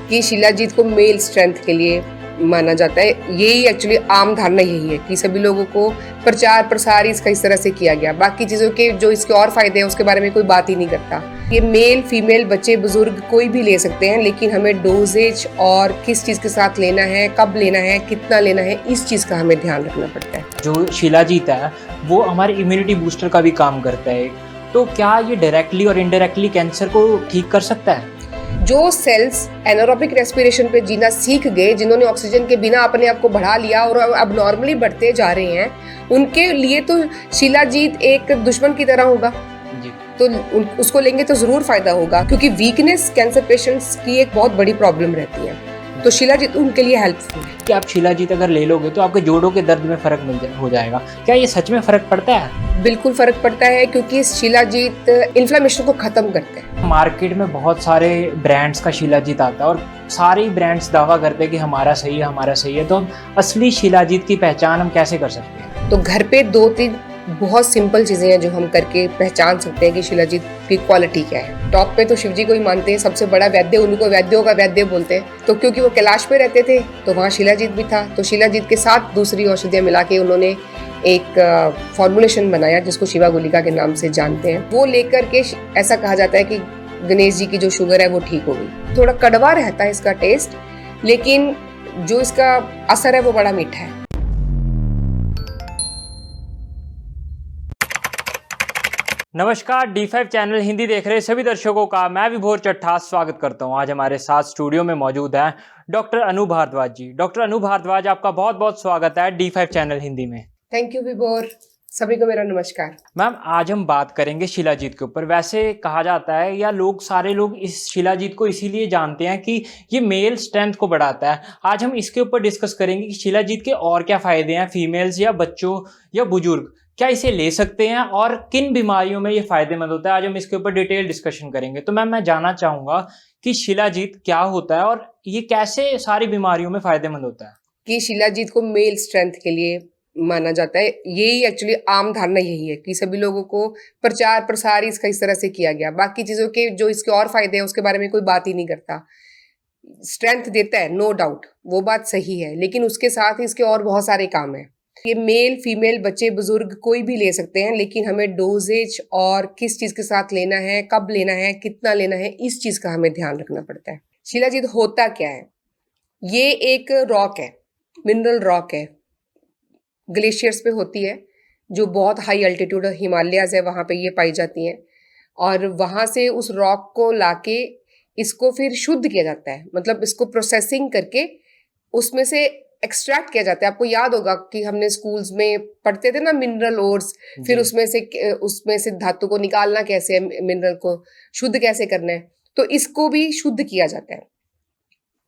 कि शिलाजीत को mail strength के लिए माना जाता है। यही एक्चुअली आम धारणा यही है कि सभी लोगों को प्रचार प्रसार इसका इस तरह से किया गया। बाकी चीज़ों के जो इसके और फायदे हैं उसके बारे में कोई बात ही नहीं करता। ये मेल फीमेल बच्चे बुजुर्ग कोई भी ले सकते हैं, लेकिन हमें डोजेज और किस चीज़ के साथ लेना है, कब लेना है, कितना लेना है, इस चीज़ का हमें ध्यान रखना पड़ता है। जो शिलाजीत है वो हमारे इम्यूनिटी बूस्टर का भी काम करता है, तो क्या ये डायरेक्टली और इनडायरेक्टली कैंसर को ठीक कर सकता है? जो सेल्स एनारोबिक रेस्पिरेशन पे जीना सीख गए, जिन्होंने ऑक्सीजन के बिना अपने आप को बढ़ा लिया और अब नॉर्मली बढ़ते जा रहे हैं, उनके लिए तो शिलाजीत एक दुश्मन की तरह होगा जी। तो उसको लेंगे तो जरूर फायदा होगा, क्योंकि वीकनेस कैंसर पेशेंट्स की एक बहुत बड़ी प्रॉब्लम रहती है। तो शिलाजीत उनके लिए हेल्पफुल है। कि आप शिलाजीत अगर ले लोगे तो आपके जोड़ों के दर्द में फ़र्क हो जाएगा। क्या ये सच में फ़र्क पड़ता है? बिल्कुल फ़र्क पड़ता है, क्योंकि शिलाजीत इन्फ्लेमेशन को ख़त्म करते हैं। मार्केट में बहुत सारे ब्रांड्स का शिलाजीत आता है और सारे ब्रांड्स दावा करते हैं कि हमारा सही है, हमारा सही है। तो असली शिलाजीत की पहचान हम कैसे कर सकते हैं? तो घर पे 2-3 बहुत सिंपल चीज़ें हैं जो हम करके पहचान सकते हैं कि शिलाजीत की क्वालिटी क्या है। टॉप पे तो शिवजी को ही मानते हैं, सबसे बड़ा वैद्य उनको वैद्यों का वैद्य बोलते हैं। तो क्योंकि वो कैलाश पे रहते थे तो वहाँ शिलाजीत भी था, तो शिलाजीत के साथ दूसरी औषधियाँ मिला के उन्होंने एक फॉर्मुलेशन बनाया जिसको शिवा गुलिका के नाम से जानते हैं। वो लेकर के ऐसा कहा जाता है कि गणेश जी की जो शुगर है वो ठीक होगी। थोड़ा कड़वा रहता है इसका टेस्ट, लेकिन जो इसका असर है वो बड़ा मीठा है। नमस्कार, D5 चैनल हिंदी देख रहे सभी दर्शकों का मैं विभोर चट्टा स्वागत करता हूं। आज हमारे साथ स्टूडियो में मौजूद हैं डॉक्टर अनु भारद्वाज जी। डॉक्टर अनु भारद्वाज, आपका बहुत बहुत स्वागत है D5 चैनल हिंदी में। थैंक यू विभोर, सभी को मेरा नमस्कार। मैम, आज हम बात करेंगे शिलाजीत के ऊपर। वैसे कहा जाता है या सारे लोग इस शिलाजीत को इसीलिए जानते हैं कि ये मेल स्ट्रेंथ को बढ़ाता है। आज हम इसके ऊपर डिस्कस करेंगे कि शिलाजीत के और क्या फायदे हैं फीमेल्स या बच्चों या बुजुर्ग क्या इसे ले सकते हैं और किन बीमारियों में ये फायदेमंद होता है। आज हम इसके ऊपर डिटेल डिस्कशन करेंगे। तो मैम, मैं जानना चाहूँगा कि शिलाजीत क्या होता है और ये कैसे सारी बीमारियों में फायदेमंद होता है। कि शिलाजीत को मेल स्ट्रेंथ के लिए माना जाता है। यही एक्चुअली आम धारणा यही है कि सभी लोगों को प्रचार प्रसार इसका इस तरह से किया गया। बाकी चीज़ों के जो इसके और फायदे हैं उसके बारे में कोई बात ही नहीं करता। स्ट्रेंथ देता है, नो डाउट, वो बात सही है, लेकिन उसके साथ ही इसके और बहुत सारे काम हैं। ये मेल फीमेल बच्चे बुजुर्ग कोई भी ले सकते हैं, लेकिन हमें डोजेज और किस चीज़ के साथ लेना है, कब लेना है, कितना लेना है, इस चीज़ का हमें ध्यान रखना पड़ता है। शिलाजीत होता क्या है? ये एक रॉक है, मिनरल रॉक है, ग्लेशियर्स पे होती है, जो बहुत हाई अल्टीट्यूड हिमालयाज है वहाँ पे ये पाई जाती हैं। और वहाँ से उस रॉक को लाके इसको फिर शुद्ध किया जाता है, मतलब इसको प्रोसेसिंग करके उसमें से एक्सट्रैक्ट किया जाता है। आपको याद होगा कि हमने स्कूल्स में पढ़ते थे ना, मिनरल ओर्स, फिर उसमें से धातु को निकालना कैसे है, मिनरल को शुद्ध कैसे करना है। तो इसको भी शुद्ध किया जाता है।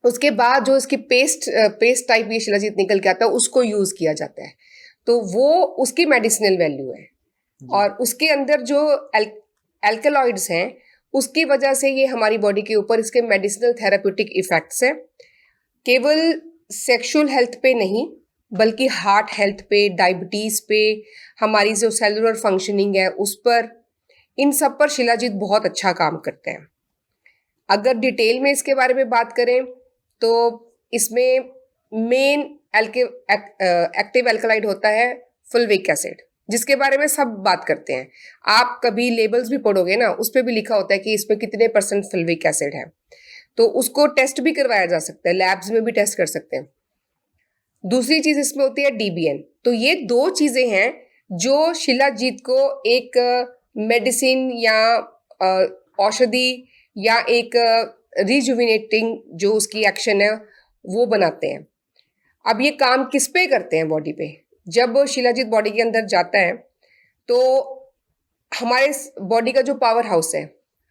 उसके बाद जो इसकी पेस्ट टाइप ये शिलाजीत निकल के आता है उसको यूज किया जाता है। तो वो उसकी मेडिसिनल वैल्यू है। और उसके अंदर जो एल्कलॉइड्स हैं उसकी वजह से ये हमारी बॉडी के ऊपर इसके मेडिसिनल थेराप्यूटिक इफेक्ट्स हैं। केवल सेक्सुअल हेल्थ पे नहीं, बल्कि हार्ट हेल्थ पे, डायबिटीज पे, हमारी जो सेलुलर फंक्शनिंग है उस पर, इन सब पर शिलाजीत बहुत अच्छा काम करते हैं। अगर डिटेल में इसके बारे में बात करें तो इसमें मेन एक्टिव एल्कलाइड होता है फुलविक एसिड, जिसके बारे में सब बात करते हैं। आप कभी लेबल्स भी पढ़ोगे ना, उस पर भी लिखा होता है कि इसमें कितने % फुलविक एसिड है। तो उसको टेस्ट भी करवाया जा सकता है, लैब्स में भी टेस्ट कर सकते हैं। दूसरी चीज इसमें होती है DBN। तो ये 2 चीजें हैं जो शिलाजीत को एक मेडिसिन या औषधि या एक रिजुविनेटिंग जो उसकी एक्शन है वो बनाते हैं। अब ये काम किस पे करते हैं बॉडी पे? जब शिलाजीत बॉडी के अंदर जाता है तो हमारे बॉडी का जो पावर हाउस है,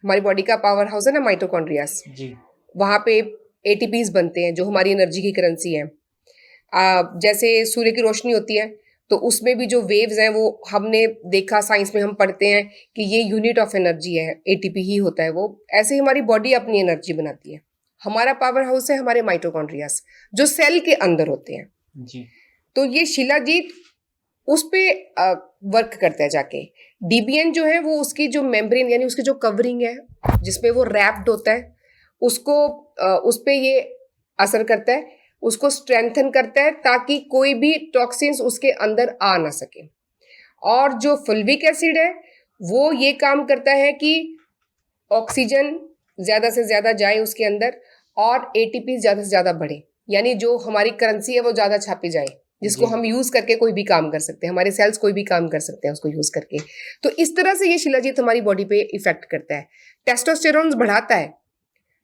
हमारी बॉडी का पावर हाउस है ना माइटोकॉन्ड्रियास जी, वहाँ पे ATPs बनते हैं जो हमारी एनर्जी की करेंसी है। जैसे सूर्य की रोशनी होती है तो उसमें भी जो वेव्स हैं वो हमने देखा, साइंस में हम पढ़ते हैं कि ये यूनिट ऑफ एनर्जी है, ATP ही होता है वो। ऐसे ही हमारी बॉडी अपनी एनर्जी बनाती है। हमारा पावर हाउस है हमारे माइटोकॉन्ड्रियास जो सेल के अंदर होते हैं जी। तो ये शिलाजीत उस पे वर्क करता है जाके। DBN जो है वो उसकी जो मेम्ब्रेन यानी उसकी जो कवरिंग है जिसपे वो रैप्ड होता है, उसको उस पे ये असर करता है, उसको स्ट्रेंथन करता है ताकि कोई भी टॉक्सिन्स उसके अंदर आ ना सके। और जो फुल्विक एसिड है वो ये काम करता है कि ऑक्सीजन ज़्यादा से ज़्यादा जाए उसके अंदर और एटीपी ज़्यादा से ज़्यादा बढ़े, यानी जो हमारी करेंसी है वो ज़्यादा छापी जाए, जिसको जी हम यूज़ करके कोई भी काम कर सकते हैं, हमारे सेल्स कोई भी काम कर सकते हैं उसको यूज़ करके। तो इस तरह से ये शिलाजीत हमारी बॉडी पे इफेक्ट करता है। टेस्टोस्टेरोन बढ़ाता है,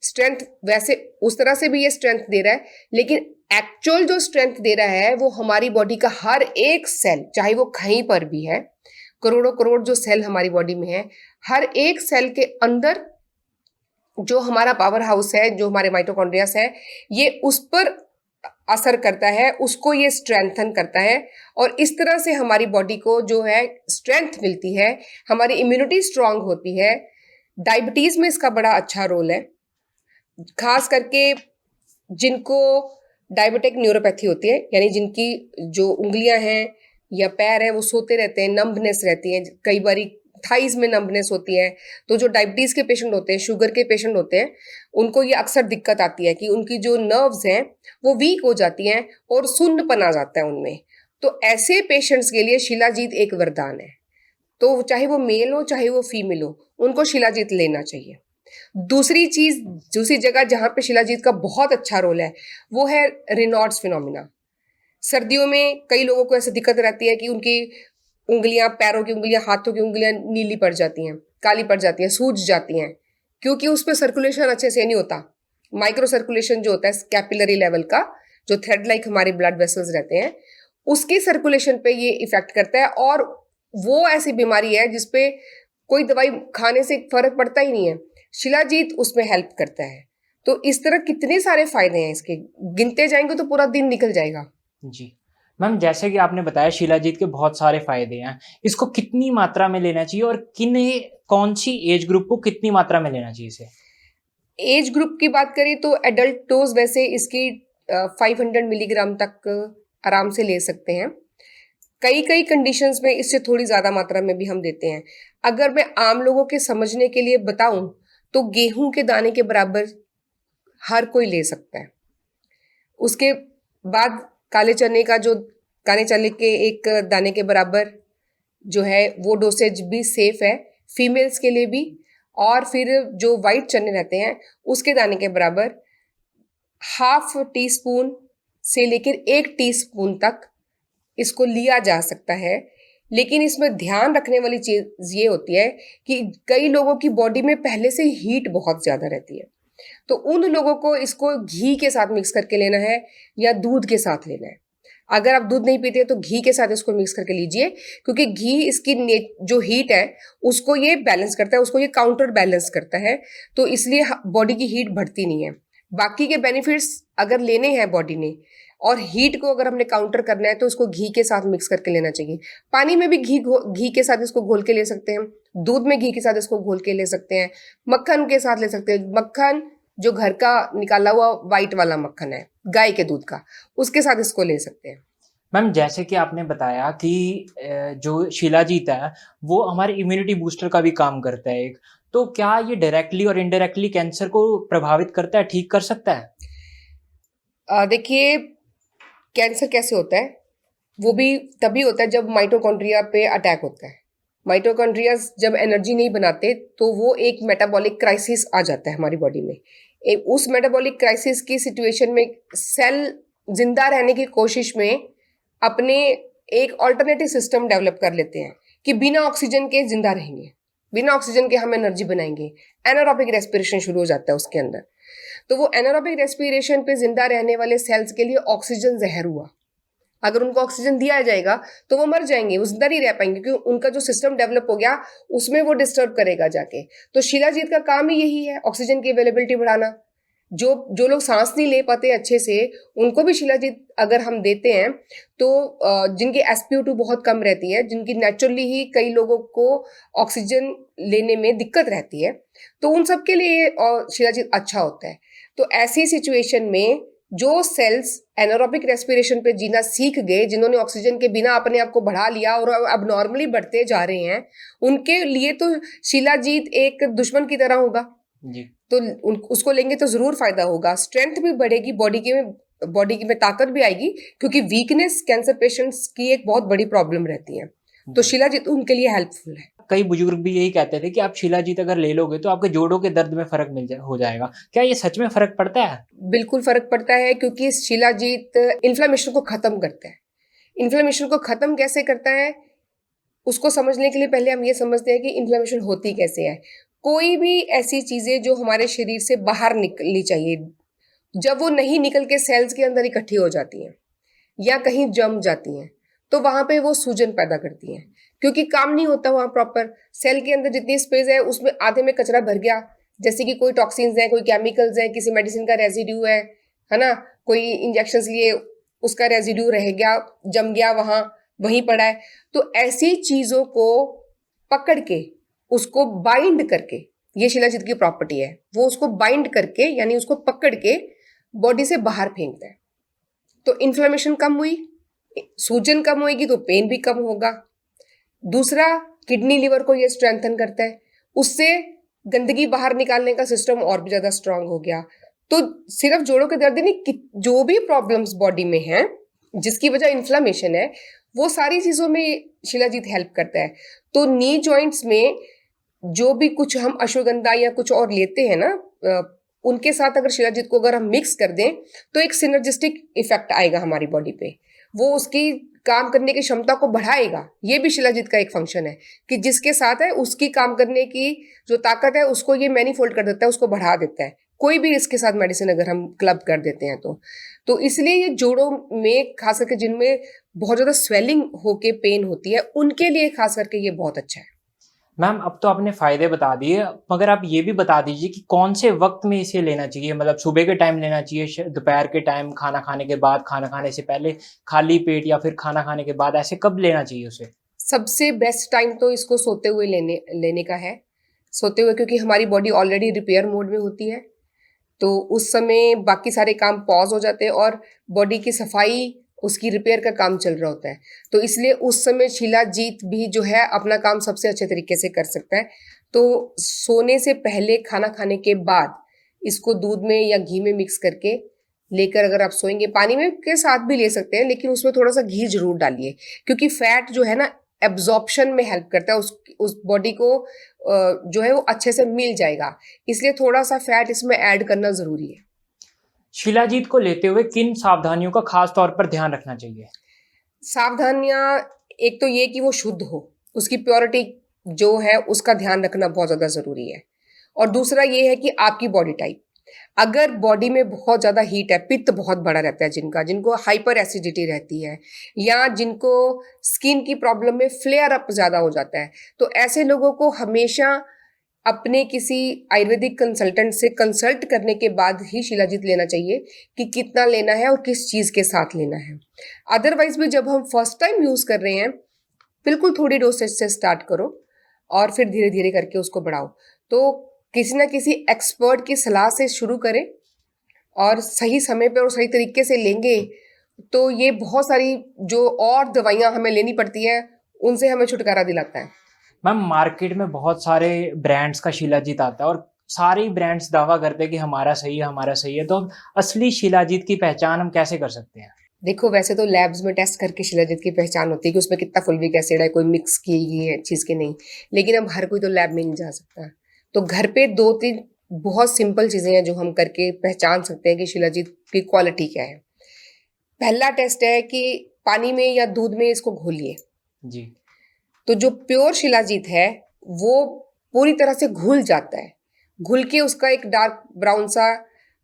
स्ट्रेंथ वैसे उस तरह से भी ये स्ट्रेंथ दे रहा है, लेकिन एक्चुअल जो स्ट्रेंथ दे रहा है वो हमारी बॉडी का हर एक सेल, चाहे वो कहीं पर भी है, करोड़ों करोड़ जो सेल हमारी बॉडी में है, हर एक सेल के अंदर जो हमारा पावर हाउस है, जो हमारे माइटोकॉन्ड्रियास है, ये उस पर असर करता है, उसको ये स्ट्रेंथन करता है और इस तरह से हमारी बॉडी को जो है स्ट्रेंथ मिलती है, हमारी इम्यूनिटी स्ट्रांग होती है। डायबिटीज में इसका बड़ा अच्छा रोल है, खास करके जिनको डायबिटिक न्यूरोपैथी होती है, यानी जिनकी जो उंगलियां हैं या पैर हैं वो सोते रहते हैं, नंबनेस रहती है, कई बारी थाइज में नंबनेस होती है। तो जो डायबिटीज के पेशेंट होते हैं, शुगर के पेशेंट होते हैं, उनको ये अक्सर दिक्कत आती है कि उनकी जो नर्व्स हैं वो वीक हो जाती हैं और सुन्नपन आ जाता है उनमें। तो ऐसे पेशेंट्स के लिए शिलाजीत एक वरदान है। तो चाहे वो मेल हो चाहे वो फीमेल हो, उनको शिलाजीत लेना चाहिए। दूसरी जगह जहां पे शिलाजीत का बहुत अच्छा रोल है वो है रेनॉल्ड्स फिनोमिना। सर्दियों में कई लोगों को ऐसी दिक्कत रहती है कि उनकी उंगलियां, पैरों की उंगलियां, हाथों की उंगलियां नीली पड़ जाती हैं, काली पड़ जाती हैं, सूज जाती हैं, क्योंकि उस पर सर्कुलेशन अच्छे से नहीं होता। माइक्रो सर्कुलेशन जो होता है कैपिलरी लेवल का, जो थ्रेड लाइक हमारे ब्लड वेसल्स रहते हैं, उसकी सर्कुलेशन पे ये इफेक्ट करता है। और वो ऐसी बीमारी है जिसपे कोई दवाई खाने से फर्क पड़ता ही नहीं है, शिलाजीत उसमें हेल्प करता है। तो इस तरह कितने सारे फायदे हैं इसके, गिनते जाएंगे तो पूरा दिन निकल जाएगा। जी मैम, जैसे कि आपने बताया शिलाजीत के बहुत सारे फायदे हैं, इसको कितनी मात्रा में लेना चाहिए और कौन सी एज ग्रुप को कितनी मात्रा में लेना चाहिए इसे? एज ग्रुप की बात करें तो एडल्ट डोज वैसे इसकी 500 मिलीग्राम तक आराम से ले सकते हैं। कई कई कंडीशंस में इससे थोड़ी ज़्यादा मात्रा में भी हम देते हैं। अगर मैं आम लोगों के समझने के लिए बताऊं तो गेहूं के दाने के बराबर हर कोई ले सकता है। उसके बाद काले चने के एक दाने के बराबर जो है वो डोसेज भी सेफ है फीमेल्स के लिए भी। और फिर जो वाइट चने रहते हैं उसके दाने के बराबर हाफ टी स्पून से लेकर 1 टीस्पून तक इसको लिया जा सकता है। लेकिन इसमें ध्यान रखने वाली चीज ये होती है कि कई लोगों की बॉडी में पहले से हीट बहुत ज्यादा रहती है, तो उन लोगों को इसको घी के साथ मिक्स करके लेना है या दूध के साथ लेना है। अगर आप दूध नहीं पीते तो घी के साथ इसको मिक्स करके लीजिए, क्योंकि घी इसकी जो हीट है उसको ये बैलेंस करता है, उसको ये काउंटर बैलेंस करता है, तो इसलिए बॉडी की हीट बढ़ती नहीं है। बाकी के बेनिफिट्स अगर लेने हैं बॉडी ने और हीट को अगर हमने काउंटर करना है तो उसको घी के साथ मिक्स करके लेना चाहिए। पानी में भी घी के साथ इसको घोल के ले सकते हैं, दूध में घी के साथ इसको घोल के ले सकते हैं, मक्खन के साथ ले सकते हैं। मक्खन जो घर का निकाला हुआ वाइट वाला मक्खन है गाय के दूध का, उसके साथ इसको ले सकते हैं। मैम, जैसे कि आपने बताया कि जो शिलाजीत है वो हमारे इम्यूनिटी बूस्टर का भी काम करता है एक, तो क्या ये डायरेक्टली और इनडायरेक्टली कैंसर को प्रभावित करता है, ठीक कर सकता है? देखिए, कैंसर कैसे होता है, वो भी तभी होता है जब माइटोकॉन्ड्रिया पे अटैक होता है। माइटोकॉन्ड्रिया जब एनर्जी नहीं बनाते तो वो एक मेटाबॉलिक क्राइसिस आ जाता है हमारी बॉडी में। उस मेटाबॉलिक क्राइसिस की सिचुएशन में सेल जिंदा रहने की कोशिश में अपने एक ऑल्टरनेटिव सिस्टम डेवलप कर लेते हैं कि बिना ऑक्सीजन के जिंदा रहेंगे, बिना ऑक्सीजन के हम एनर्जी बनाएंगे। एनारोबिक रेस्पिरेशन शुरू हो जाता है उसके अंदर। तो वो एनारोबिक रेस्पिरेशन पे जिंदा रहने वाले सेल्स के लिए ऑक्सीजन जहर हुआ। अगर उनको ऑक्सीजन दिया जाएगा तो वो मर जाएंगे, वो जिंदा नहीं रह पाएंगे, क्योंकि उनका जो सिस्टम डेवलप हो गया उसमें वो डिस्टर्ब करेगा जाके। तो शिलाजीत का काम ही यही है, ऑक्सीजन की अवेलेबिलिटी बढ़ाना। जो लोग सांस नहीं ले पाते अच्छे से, उनको भी शिलाजीत अगर हम देते हैं तो जिनकी SpO2 बहुत कम रहती है, जिनकी नेचुरली ही कई लोगों को ऑक्सीजन लेने में दिक्कत रहती है, तो उन सब के लिए शिलाजीत अच्छा होता है। तो ऐसी सिचुएशन में जो सेल्स एनारोबिक रेस्पिरेशन पे जीना सीख गए, जिन्होंने ऑक्सीजन के बिना अपने आप को बढ़ा लिया और अब नॉर्मली बढ़ते जा रहे हैं, उनके लिए तो शिलाजीत एक दुश्मन की तरह होगा। जी। तो उसको लेंगे तो जरूर फायदा होगा, स्ट्रेंथ भी बढ़ेगी, बॉडी की में ताकत भी आएगी, क्योंकि वीकनेस कैंसर पेशेंट्स की एक बहुत बड़ी प्रॉब्लम रहती है। तो शिलाजीत उनके लिए हेल्पफुल है। कई बुजुर्ग भी यही कहते थे कि आप शिलाजीत अगर ले लोगे तो आपके जोड़ों के दर्द में फर्क हो जाएगा। क्या ये सच में फर्क पड़ता है? बिल्कुल फर्क पड़ता है, क्योंकि शिलाजीत इन्फ्लेमेशन को खत्म करता है। इन्फ्लेमेशन को खत्म कैसे करता है, उसको समझने के लिए पहले हम ये समझते हैं कि इन्फ्लेमेशन होती कैसे है। कोई भी ऐसी चीजें जो हमारे शरीर से बाहर निकलनी चाहिए, जब वो नहीं निकल के सेल्स के अंदर इकट्ठी हो जाती हैं या कहीं जम जाती हैं, तो वहां पे वो सूजन पैदा करती हैं, क्योंकि काम नहीं होता वहां प्रॉपर। सेल के अंदर जितनी स्पेस है उसमें आधे में कचरा भर गया, जैसे कि कोई टॉक्सिन्स है, कोई केमिकल्स है, किसी मेडिसिन का रेजिड्यू है ना, कोई इंजेक्शन लिए उसका रेजिड्यू रह गया, जम गया, वहीं पड़ा है। तो ऐसी चीजों को पकड़ के उसको बाइंड करके, ये शिलाजीत की प्रॉपर्टी है, वो उसको बाइंड करके यानी उसको पकड़ के बॉडी से बाहर फेंकता है। तो इन्फ्लेमेशन कम हुई, सूजन कम होगी तो पेन भी कम होगा। दूसरा, किडनी लिवर को ये स्ट्रेंथन करता है, उससे गंदगी बाहर निकालने का सिस्टम और भी ज्यादा स्ट्रांग हो गया। तो सिर्फ जोड़ों के दर्द नहीं, जो भी प्रॉब्लम्स बॉडी में हैं जिसकी वजह इन्फ्लेमेशन है, वो सारी चीजों में शिलाजीत हेल्प करता है। तो नी जॉइंट्स में जो भी कुछ हम अश्वगंधा या कुछ और लेते हैं ना, उनके साथ अगर शिलाजीत को अगर हम मिक्स कर दें तो एक सिनर्जिस्टिक इफेक्ट आएगा हमारी बॉडी पे, वो उसकी काम करने की क्षमता को बढ़ाएगा। ये भी शिलाजीत का एक फंक्शन है कि जिसके साथ है उसकी काम करने की जो ताकत है उसको ये मैनीफोल्ड कर देता है, उसको बढ़ा देता है। कोई भी इसके साथ मेडिसिन अगर हम क्लब कर देते हैं तो इसलिए ये जोड़ों में खास करके जिनमें बहुत ज्यादा स्वेलिंग होके पेन होती है, उनके लिए खास करके ये बहुत अच्छा है। मैम, अब तो आपने फायदे बता दिए, मगर आप ये भी बता दीजिए कि कौन से वक्त में इसे लेना चाहिए। मतलब सुबह के टाइम लेना चाहिए, दोपहर के टाइम, खाना खाने के बाद, खाना खाने से पहले, खाली पेट, या फिर खाना खाने के बाद, ऐसे कब लेना चाहिए उसे? सबसे बेस्ट टाइम तो इसको सोते हुए लेने का है। सोते हुए, क्योंकि हमारी बॉडी ऑलरेडी रिपेयर मोड में होती है, तो उस समय बाकी सारे काम पॉज हो जाते हैं और बॉडी की सफाई, उसकी रिपेयर का काम चल रहा होता है। तो इसलिए उस समय शिलाजीत भी जो है अपना काम सबसे अच्छे तरीके से कर सकता है। तो सोने से पहले, खाना खाने के बाद इसको दूध में या घी में मिक्स करके लेकर अगर आप सोएंगे, पानी में के साथ भी ले सकते हैं, लेकिन उसमें थोड़ा सा घी जरूर डालिए, क्योंकि फैट जो है ना एब्जॉर्प्शन में हेल्प करता है, उस बॉडी को जो है वो अच्छे से मिल जाएगा, इसलिए थोड़ा सा फैट इसमें ऐड करना जरूरी है। शिलाजीत को लेते हुए किन सावधानियों का खास तौर पर ध्यान रखना चाहिए? सावधानियां, एक तो ये कि वो शुद्ध हो, उसकी प्योरिटी जो है उसका ध्यान रखना बहुत ज्यादा जरूरी है। और दूसरा ये है कि आपकी बॉडी टाइप, अगर बॉडी में बहुत ज्यादा हीट है, पित्त बहुत बड़ा रहता है, जिनको हाइपर एसिडिटी रहती है, या जिनको स्किन की प्रॉब्लम में फ्लेयर अप ज्यादा हो जाता है, तो ऐसे लोगों को हमेशा अपने किसी आयुर्वेदिक कंसल्टेंट से कंसल्ट करने के बाद ही शिलाजीत लेना चाहिए कि कितना लेना है और किस चीज के साथ लेना है। अदरवाइज भी जब हम फर्स्ट टाइम यूज कर रहे हैं, बिल्कुल थोड़ी डोसेज से स्टार्ट करो और फिर धीरे धीरे करके उसको बढ़ाओ। तो किसी ना किसी एक्सपर्ट की सलाह से शुरू करें और सही समय पे और सही तरीके से लेंगे तो ये बहुत सारी जो और दवाइयां हमें लेनी पड़ती है उनसे हमें छुटकारा दिलाता है। मैम, मार्केट में बहुत सारे ब्रांड्स का शिलाजीत आता है और सारे ही ब्रांड्स दावा करते हैं कि हमारा सही है, हमारा सही है। तो असली शिलाजीत की पहचान हम कैसे कर सकते हैं? देखो, वैसे तो लैब्स में टेस्ट करके शिलाजीत की पहचान होती है कि उसमें कितना फुल्विक एसिड है, कोई मिक्स की गई है चीज के नहीं, लेकिन अब हर कोई तो लैब में नहीं जा सकता। तो घर पे 2-3 बहुत सिंपल चीजें हैं जो हम करके पहचान सकते हैं कि शिलाजीत की क्वालिटी क्या है। पहला टेस्ट है कि पानी में या दूध में इसको घोलिए जी। तो जो प्योर शिलाजीत है वो पूरी तरह से घुल जाता है, घुल के उसका एक डार्क ब्राउन सा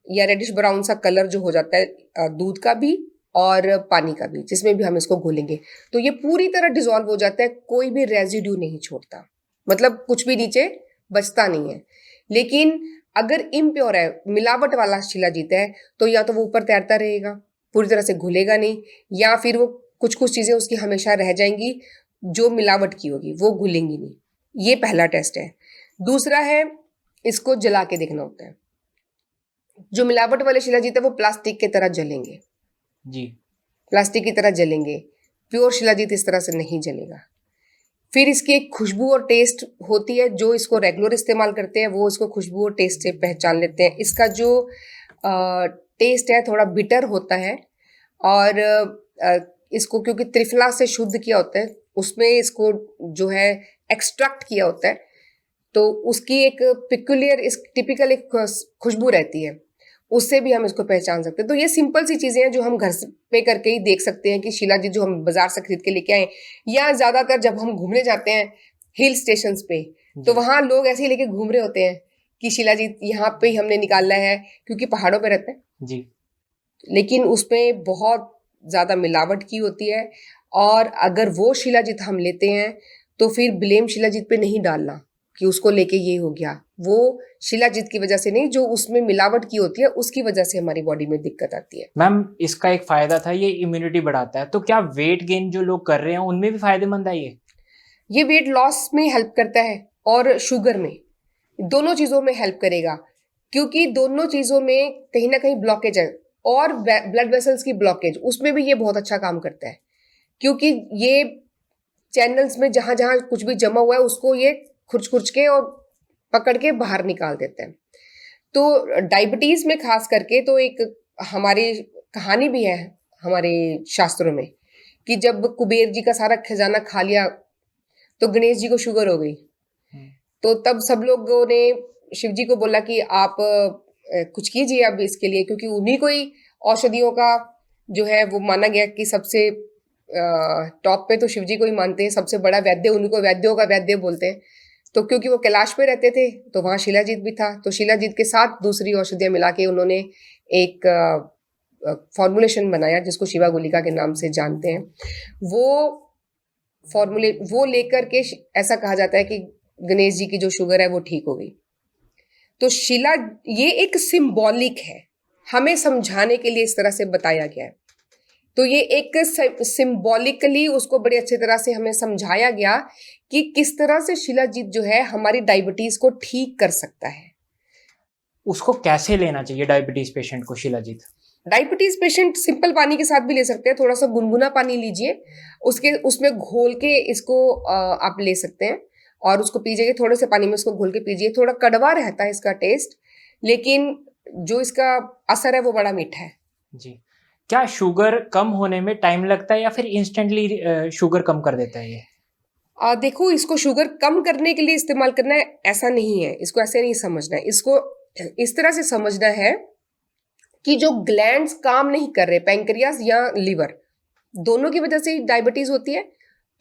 या रेडिश ब्राउन सा कलर जो हो जाता है दूध का भी और पानी का भी, जिसमें भी हम इसको घोलेंगे तो ये पूरी तरह डिसॉल्व हो जाता है, कोई भी रेजिड्यू नहीं छोड़ता, मतलब कुछ भी नीचे बचता नहीं है। लेकिन अगर इम्प्योर है, मिलावट वाला शिलाजीत है, तो या तो वो ऊपर तैरता रहेगा, पूरी तरह से घुलेगा नहीं, या फिर वो कुछ कुछ चीजें उसकी हमेशा रह जाएंगी जो मिलावट की होगी, वो घुलेंगी नहीं। ये पहला टेस्ट है। दूसरा है, इसको जला के देखना होता है। जो मिलावट वाले शिलाजीत है वो प्लास्टिक की तरह जलेंगे जी। प्लास्टिक की तरह जलेंगे, प्योर शिलाजीत इस तरह से नहीं जलेगा। फिर इसकी एक खुशबू और टेस्ट होती है, जो इसको रेगुलर इस्तेमाल करते हैं वो इसको खुशबू और टेस्ट से पहचान लेते हैं। इसका जो टेस्ट है थोड़ा बिटर होता है, और इसको क्योंकि त्रिफला से शुद्ध किया होता है, उसमें इसको जो है एक्सट्रैक्ट किया होता है, तो उसकी एक पिक्युलियर इस टिपिकल एक खुशबू रहती है, उससे भी हम इसको पहचान सकते हैं। तो ये सिंपल सी चीज़ें हैं जो हम घर पे करके ही देख सकते हैं कि शिलाजीत जो हम बाजार से खरीद के लेके आए, या ज़्यादातर जब हम घूमने जाते हैं हिल स्टेशंस पे, तो वहाँ लोग ऐसे ही लेके घूम रहे होते हैं कि शिलाजीत यहाँ पे ही हमने निकालना है, क्योंकि पहाड़ों पे रहते हैं जी। लेकिन उसमें बहुत ज़्यादा मिलावट की होती है, और अगर वो शिलाजीत हम लेते हैं तो फिर ब्लेम शिलाजीत पे नहीं डालना कि उसको लेके ये हो गया। वो शिलाजीत की वजह से नहीं, जो उसमें मिलावट की होती है उसकी वजह से हमारी बॉडी में दिक्कत आती है। मैम, इसका एक फायदा था, ये इम्यूनिटी बढ़ाता है, तो क्या वेट गेन जो लोग कर रहे हैं उनमें भी फायदेमंद है ये वेट लॉस में हेल्प करता है और शुगर में, दोनों चीज़ों में हेल्प करेगा, क्योंकि दोनों चीज़ों में कहीं ना कहीं ब्लॉकेज है, और ब्लड वेसल्स की ब्लॉकेज, उसमें भी ये बहुत अच्छा काम करता है, क्योंकि ये चैनल्स में जहाँ जहाँ कुछ भी जमा हुआ है उसको ये खुरच खुरच के और पकड़ के बाहर निकाल देते हैं। तो डायबिटीज़ में खास करके तो एक हमारी कहानी भी है हमारे शास्त्रों में, कि जब कुबेर जी का सारा खजाना खा लिया तो गणेश जी को शुगर हो गई। तो तब सब लोगों ने शिव जी को बोला कि आप कुछ कीजिए अब इसके लिए, क्योंकि उन्हीं को ही औषधियों का जो है वो माना गया कि सबसे टॉप पे तो शिव जी को ही मानते हैं, सबसे बड़ा वैद्य उन्हीं को वैद्यों का वैद्य बोलते हैं। तो क्योंकि वो कैलाश पे रहते थे तो वहाँ शिलाजीत भी था, तो शिलाजीत के साथ दूसरी औषधियाँ मिला के उन्होंने एक फॉर्मुलेशन बनाया जिसको शिवा गुलिका के नाम से जानते हैं। वो फॉर्मूले वो लेकर के ऐसा कहा जाता है कि गणेश जी की जो शुगर है वो ठीक हो गई। तो शिला ये एक सिंबॉलिक है, हमें समझाने के लिए इस तरह से बताया गया है। तो ये एक सिंबॉलिकली उसको बड़े अच्छे तरह से हमें समझाया गया कि किस तरह से शिलाजीत जो है हमारी डायबिटीज को ठीक कर सकता है। उसको कैसे लेना चाहिए डायबिटीज पेशेंट को शिलाजीत? डायबिटीज पेशेंट सिंपल पानी के साथ भी ले सकते हैं, थोड़ा सा गुनगुना पानी लीजिए, उसमें घोल के इसको आप ले सकते हैं और उसको पीजिए, थोड़े से पानी में उसको घोल के पीजिए। थोड़ा कड़वा रहता है इसका टेस्ट, लेकिन जो इसका असर है वो बड़ा मीठा है। जी। क्या शुगर कम होने में टाइम लगता है या फिर इंस्टेंटली शुगर कम कर देता है ये? देखो, इसको शुगर कम करने के लिए इस्तेमाल करना है ऐसा नहीं है, इसको ऐसे नहीं समझना है, इसको इस तरह से समझना है कि जो ग्लैंड्स काम नहीं कर रहे, पैंक्रियास या लिवर, दोनों की वजह से डायबिटीज होती है,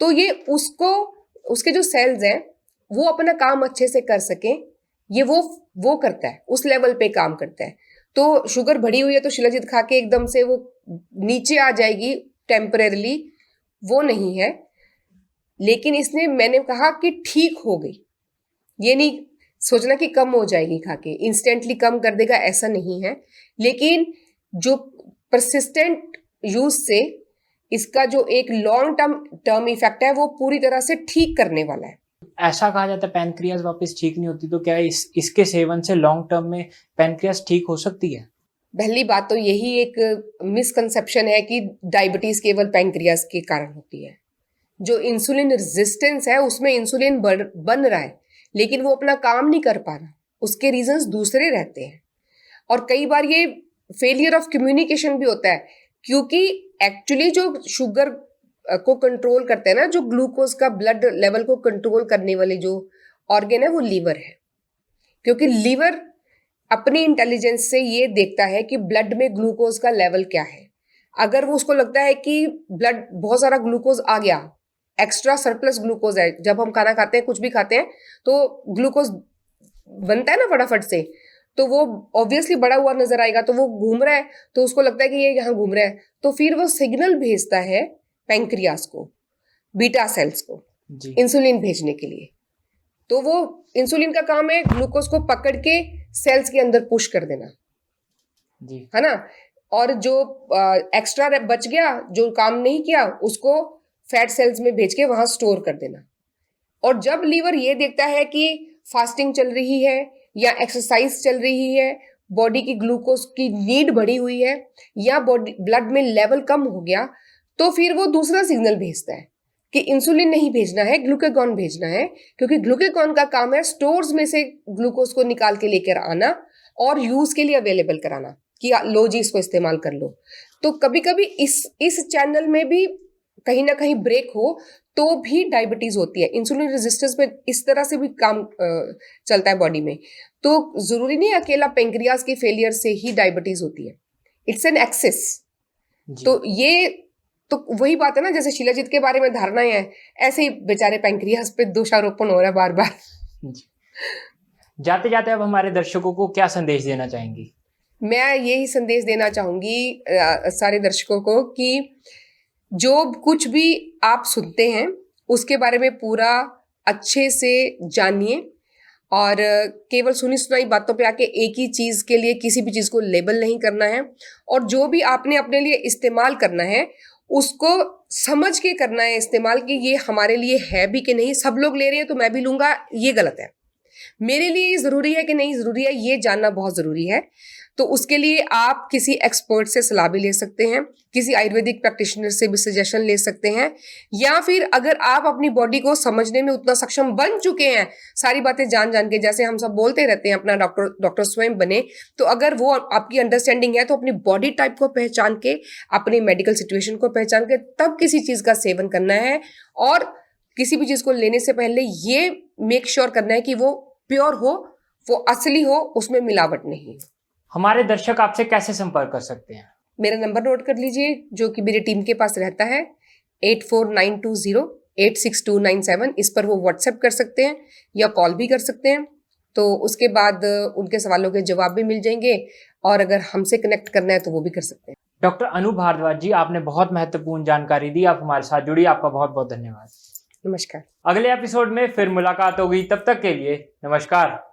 तो ये उसके जो सेल्स हैं वो अपना काम अच्छे से कर सकें, ये वो करता है, उस लेवल पे काम करता है। तो शुगर बढ़ी हुई है तो शिलाजीत खा के एकदम से वो नीचे आ जाएगी टेम्परेरली, वो नहीं है। लेकिन इसने, मैंने कहा कि ठीक हो गई, ये नहीं सोचना कि कम हो जाएगी खा के, इंस्टेंटली कम कर देगा, ऐसा नहीं है। लेकिन जो परसिस्टेंट यूज से इसका जो एक लॉन्ग टर्म इफेक्ट है वो पूरी तरह से ठीक करने वाला है। ऐसा कहा जाता है पैनक्रियाज वापस ठीक नहीं होती, तो क्या इसके सेवन से लॉन्ग टर्म में पैनक्रियाज ठीक हो सकती है? पहली बात तो यही एक मिसकंसेप्शन है कि डायबिटीज केवल पैंक्रियाज के कारण होती है। जो इंसुलिन रेजिस्टेंस है उसमें इंसुलिन बन रहा है लेकिन वो अपना काम नहीं कर पा रहा, उसके रीजंस दूसरे रहते हैं। और कई बार ये फेलियर ऑफ कम्युनिकेशन भी होता है, क्योंकि एक्चुअली जो शुगर को कंट्रोल करते हैं ना, जो ग्लूकोज का ब्लड लेवल को कंट्रोल करने वाले जो ऑर्गन है वो लीवर है। क्योंकि लीवर अपनी इंटेलिजेंस से ये देखता है कि ब्लड में ग्लूकोज का लेवल क्या है। अगर वो उसको लगता है कि ब्लड बहुत सारा ग्लूकोज आ गया, एक्स्ट्रा सरप्लस ग्लूकोज है, जब हम खाना खाते हैं कुछ भी खाते हैं तो ग्लूकोज बनता है ना फटाफट से, तो वो ऑब्वियसली बड़ा हुआ नजर आएगा, तो वो घूम रहा है, तो उसको लगता है कि ये यहाँ घूम रहा है, तो फिर वो सिग्नल भेजता है पैंक्रियास को, बीटा सेल्स को, इंसुलिन भेजने के लिए। तो वो इंसुलिन का काम है ग्लूकोज को पकड़ के सेल्स के अंदर पुश कर देना, जी, है ना। और जो एक्स्ट्रा बच गया, जो काम नहीं किया, उसको फैट सेल्स में भेज के वहां स्टोर कर देना। और जब लीवर ये देखता है कि फास्टिंग चल रही है या एक्सरसाइज चल रही है, बॉडी की ग्लूकोज की नीड बढ़ी हुई है या बॉडी ब्लड में लेवल कम हो गया, तो फिर वो दूसरा सिग्नल भेजता है कि इंसुलिन नहीं भेजना है, ग्लूकागॉन भेजना है, क्योंकि ग्लूकागॉन का काम है स्टोर्स में से ग्लूकोज को निकाल के लेकर आना और यूज के लिए अवेलेबल कराना कि लो जी इसको इस्तेमाल कर लो। तो कभी कभी इस चैनल में भी कहीं ना कहीं ब्रेक हो तो भी डायबिटीज होती है। इंसुलिन रेजिस्टेंस में इस तरह से भी काम चलता है बॉडी में। तो जरूरी नहीं अकेला पेंक्रियाज के फेलियर से ही डायबिटीज होती है, इट्स एन एक्सेस। तो ये तो वही बात है ना, जैसे शिलाजीत के बारे में धारणाएं हैं, ऐसे ही बेचारे पेंक्रियाज पे दोषारोपण हो रहा है बार बार। जाते जाते अब हमारे दर्शकों को क्या संदेश देना चाहेंगी? मैं यही संदेश देना चाहूंगी सारे दर्शकों को कि जो कुछ भी आप सुनते हैं उसके बारे में पूरा अच्छे से जानिए और केवल सुनी सुनाई बातों पे आके एक ही चीज के लिए किसी भी चीज को लेबल नहीं करना है। और जो भी आपने अपने लिए इस्तेमाल करना है उसको समझ के करना है इस्तेमाल, कि ये हमारे लिए है भी कि नहीं। सब लोग ले रहे हैं तो मैं भी लूंगा, ये गलत है। मेरे लिए जरूरी है कि नहीं जरूरी है, ये जानना बहुत जरूरी है। तो उसके लिए आप किसी एक्सपर्ट से सलाह भी ले सकते हैं, किसी आयुर्वेदिक प्रैक्टिशनर से भी सजेशन ले सकते हैं, या फिर अगर आप अपनी बॉडी को समझने में उतना सक्षम बन चुके हैं, सारी बातें जान जान के, जैसे हम सब बोलते रहते हैं अपना डॉक्टर स्वयं बने, तो अगर वो आपकी अंडरस्टैंडिंग है तो अपनी बॉडी टाइप को पहचान के, अपनी मेडिकल सिचुएशन को पहचान के तब किसी चीज का सेवन करना है। और किसी भी चीज को लेने से पहले ये मेक श्योर करना है कि वो प्योर हो, वो असली हो, उसमें मिलावट नहीं। हमारे दर्शक आपसे कैसे संपर्क कर सकते हैं? मेरा नंबर नोट कर लीजिए जो कि मेरी टीम के पास रहता है, 8492086297। इस पर वो व्हाट्सएप कर सकते हैं या कॉल भी कर सकते हैं। तो उसके बाद उनके सवालों के जवाब भी मिल जाएंगे, और अगर हमसे कनेक्ट करना है तो वो भी कर सकते हैं। डॉक्टर अनु भारद्वाज जी, आपने बहुत महत्वपूर्ण जानकारी दी, आप हमारे साथ जुड़ी, आपका बहुत बहुत धन्यवाद। नमस्कार। अगले एपिसोड में फिर मुलाकात होगी, तब तक के लिए नमस्कार।